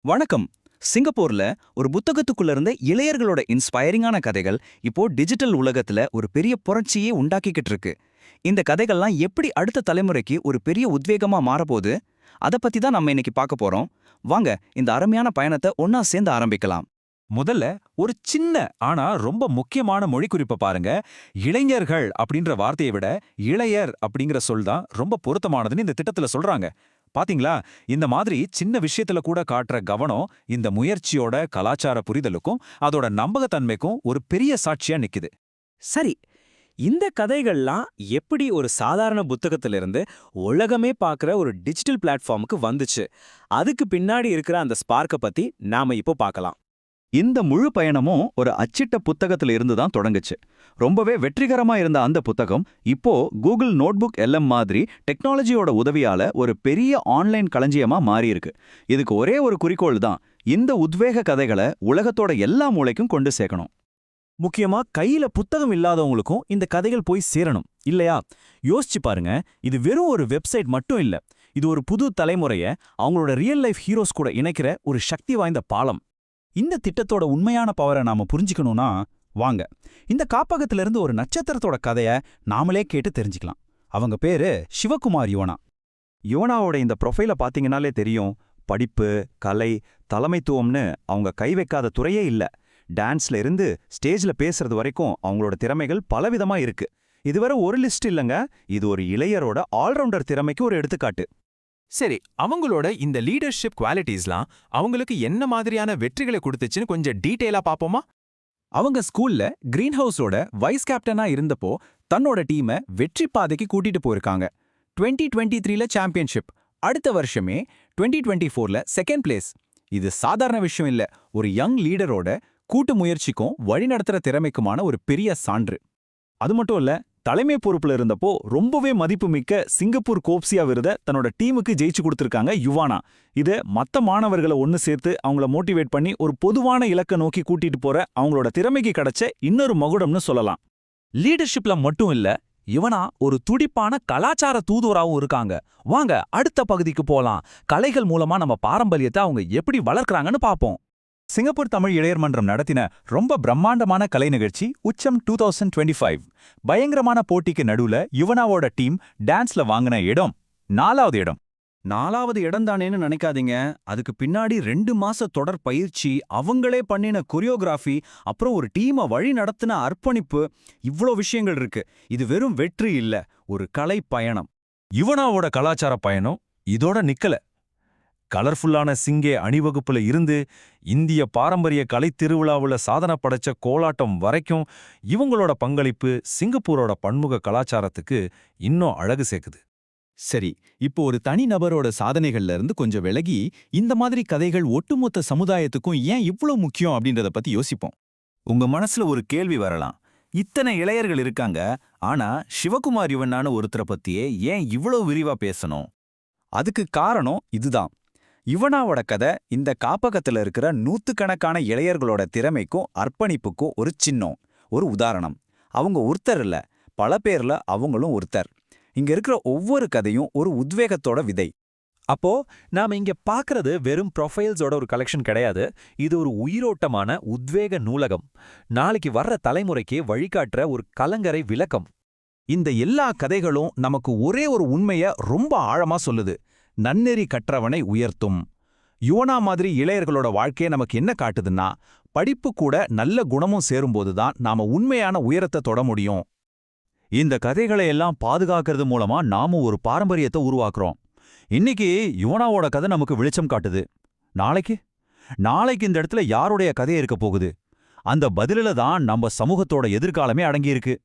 வணக்கம். சிங்கப்பூர்ல ஒரு புத்தகத்துக்குள்ள இருந்த இளையர்களோட இன்ஸ்பைரிங்கான கதைகள் இப்போ டிஜிட்டல் உலகத்துல ஒரு பெரிய புரட்சியே உண்டாக்கிக்கிட்டு இருக்கு. இந்த கதைகள்லாம் எப்படி அடுத்த தலைமுறைக்கு ஒரு பெரிய உத்வேகமா மாறப்போகுது, அத பத்தி தான் நம்ம இன்னைக்கு பார்க்க போறோம். வாங்க இந்த அருமையான பயணத்தை ஒன்னா சேர்ந்து ஆரம்பிக்கலாம். முதல்ல ஒரு சின்ன ஆனா ரொம்ப முக்கியமான மொழிக்குறிப்பை பாருங்க. இளைஞர்கள் அப்படின்ற வார்த்தையை விட இளையர் அப்படிங்கிற சொல் தான் ரொம்ப பொருத்தமானதுன்னு இந்த திட்டத்துல சொல்றாங்க. பாத்தீங்களா? இந்த மாதிரி சின்ன விஷயத்துல கூட காட்டுற கவனம் இந்த முயற்சியோட கலாச்சார புரிதலுக்கும் அதோட நம்பகத்தன்மைக்கும் ஒரு பெரிய சாட்சியா நிக்குது. சரி, இந்த கதைகள்லாம் எப்படி ஒரு சாதாரண புத்தகத்திலிருந்து உலகமே பார்க்குற ஒரு டிஜிட்டல் பிளாட்ஃபார்முக்கு வந்துச்சு? அதுக்கு பின்னாடி இருக்கிற அந்த ஸ்பார்க்கை பத்தி நாம இப்போ பார்க்கலாம். இந்த முழு பயணமும் ஒரு அச்சிட்ட புத்தகத்துல இருந்து தான் தொடங்குச்சு. ரொம்பவே வெற்றிகரமா இருந்த அந்த புத்தகம் இப்போ கூகுள் நோட்புக் எல்எம் மாதிரி டெக்னாலஜியோட உதவியால ஒரு பெரிய ஆன்லைன் களஞ்சியமா மாறியிருக்கு. இதுக்கு ஒரே ஒரு குறிக்கோள் தான், இந்த உத்வேக கதைகளை உலகத்தோட எல்லா மூலைக்கும் கொண்டு சேர்க்கணும். முக்கியமா கையில புத்தகம் இல்லாதவங்களுக்கும் இந்த கதைகள் போய் சேரணும் இல்லையா? யோசிச்சு பாருங்க, இது வெறும் ஒரு வெப்சைட் மட்டும் இல்ல. இது ஒரு புது தலைமுறைய அவங்களோட ரியல் லைஃப் ஹீரோஸ் கூட இணைக்கிற ஒரு சக்தி வாய்ந்த பாலம். இந்த திட்டத்தோட உண்மையான பவரை நாம புரிஞ்சுக்கணும்னா வாங்க இந்த காப்பகத்திலிருந்து ஒரு நட்சத்திரத்தோட கதைய நாமளே கேட்டு தெரிஞ்சுக்கலாம். அவங்க பேரு சிவகுமார் யுவனா. யுவனாவோட இந்த ப்ரொஃபைல பாத்தீங்கன்னாலே தெரியும். படிப்பு, கலை, தலைமைத்துவம்னு அவங்க கை வைக்காத துறையே இல்ல. டான்ஸ்ல இருந்து ஸ்டேஜ்ல பேசுறது வரைக்கும் அவங்களோட திறமைகள் பலவிதமா இருக்கு. இதுவரை ஒரு லிஸ்ட் இல்லங்க, இது ஒரு இளையரோட ஆல்ரவுண்டர் திறமைக்கு ஒரு எடுத்துக்காட்டு. சரி, அவங்களோட இந்த லீடர்ஷிப் குவாலிட்டிஸ்லாம் அவங்களுக்கு என்ன மாதிரியான வெற்றிகளை கொடுத்துச்சுன்னு கொஞ்சம் டீட்டெயிலா பாப்போமா? அவங்க ஸ்கூல்ல கிரீன் ஹவுஸோட வைஸ் கேப்டனா இருந்தப்போ தன்னோட டீமை வெற்றி பாதைக்கு கூட்டிட்டு போயிருக்காங்க. 2023ல சாம்பியன்ஷிப், அடுத்த வருஷமே 2024ல செகண்ட் பிளேஸ். இது சாதாரண விஷயம் இல்ல. ஒரு யங் லீடரோட கூட்டு முயற்சிக்கும் வழிநடத்துற திறமைக்குமான ஒரு பெரிய சான்று. அது மட்டும் இல்ல, தலைமை பொறுப்புல இருந்தப்போ ரொம்பவே மதிப்புமிக்க சிங்கப்பூர் கோப்சியா விருதை தன்னோட டீமுக்கு ஜெயிச்சு கொடுத்திருக்காங்க யுவானா. இது மத்த மாணவர்களை ஒன்னு சேர்த்து அவங்கள மோட்டிவேட் பண்ணி ஒரு பொதுவான இலக்கை நோக்கி கூட்டிட்டு போற அவங்களோட திறமைக்கு கிடைச்ச இன்னொரு மகுடம்னு சொல்லலாம். லீடர்ஷிப்ல மட்டும் இல்ல, யுவனா ஒரு துடிப்பான கலாச்சார தூதுவராவும் இருக்காங்க. வாங்க அடுத்த பகுதிக்கு போலாம். கலைகள் மூலமா நம்ம பாரம்பரியத்தை அவங்க எப்படி வளர்க்கறாங்கன்னு பாப்போம். சிங்கப்பூர் தமிழ் இளையர் மன்றம் நடத்தின ரொம்ப பிரம்மாண்டமான கலை நிகழ்ச்சி உச்சம் 2025. பயங்கரமான போட்டிக்கு நடுவுல யுவனாவோட டீம் டான்ஸ்ல வாங்கின இடம் 4வது இடம். 4வது இடம் தானேன்னு நினைக்காதீங்க. அதுக்கு பின்னாடி 2 மாச தொடர் பயிற்சி, அவங்களே பண்ணின கொரியோகிராஃபி, அப்புறம் ஒரு டீமை வழி நடத்தின அர்ப்பணிப்பு, இவ்ளோ விஷயங்கள் இருக்கு. இது வெறும் வெற்றி இல்ல, ஒரு கலை பயணம். யுவனாவோட கலாச்சார பயணம் இதோட நிக்கல. கலர்ஃபுல்லான சிங்கே அணிவகுப்புல இருந்து இந்திய பாரம்பரிய கலை திருவிழாவுல சாதனை படைச்ச கோலாட்டம் வரைக்கும் இவங்களோட பங்களிப்பு சிங்கப்பூரோட பன்முக கலாச்சாரத்துக்கு இன்னும் அழகு சேர்க்குது. சரி, இப்போ ஒரு தனி நபரோட சாதனைகள்ல இருந்து கொஞ்சம் விலகி இந்த மாதிரி கதைகள் ஒட்டுமொத்த சமுதாயத்துக்கும் ஏன் இவ்ளோ முக்கியம் அப்படின்றத பத்தி யோசிப்போம். உங்க மனசுல ஒரு கேள்வி வரலாம். இத்தனை இளையர்கள் இருக்காங்க, ஆனா சிவகுமார் யுவனான்னு ஒருத்தரை பத்தியே ஏன் இவ்ளோ விரிவா பேசணும்? அதுக்கு காரணம் இதுதான். யுவனாவோட கதை இந்த காப்பகத்துல இருக்கிற நூத்துக்கணக்கான இளையர்களோட திறமைக்கும் அர்ப்பணிப்புக்கும் ஒரு சின்னம், ஒரு உதாரணம். அவங்க ஒருத்தர் இல்ல, பல பேர்ல அவங்களும் ஒருத்தர். இங்க இருக்கிற ஒவ்வொரு கதையும் ஒரு உத்வேகத்தோட விதை. அப்போ நாம இங்க பாக்குறது வெறும் ப்ரொஃபைல்ஸோட ஒரு கலெக்ஷன் கிடையாது. இது ஒரு உயிரோட்டமான உத்வேக நூலகம். நாளைக்கு வர்ற தலைமுறைக்கு வழிகாட்டுற ஒரு கலங்கரை விளக்கம். இந்த எல்லா கதைகளும் நமக்கு ஒரே ஒரு உண்மைய ரொம்ப ஆழமா சொல்லுது. நன்னெறி கற்றவனை உயர்த்தும். யுவனா மாதிரி இளையர்களோட வாழ்க்கையை நமக்கு என்ன காட்டுதுன்னா, படிப்பு கூட நல்ல குணமும் சேரும்போதுதான் நாம உண்மையான உயரத்தை தொட முடியும். இந்த கதைகளை எல்லாம் பாதுகாக்கிறது மூலமா நாமும் ஒரு பாரம்பரியத்தை உருவாக்குறோம். இன்னைக்கு யுவனாவோட கதை நமக்கு வெளிச்சம் காட்டுது. நாளைக்கு இந்த இடத்துல யாருடைய கதை இருக்க போகுது? அந்த பதிலில தான் நம்ம சமூகத்தோட எதிர்காலமே அடங்கியிருக்கு.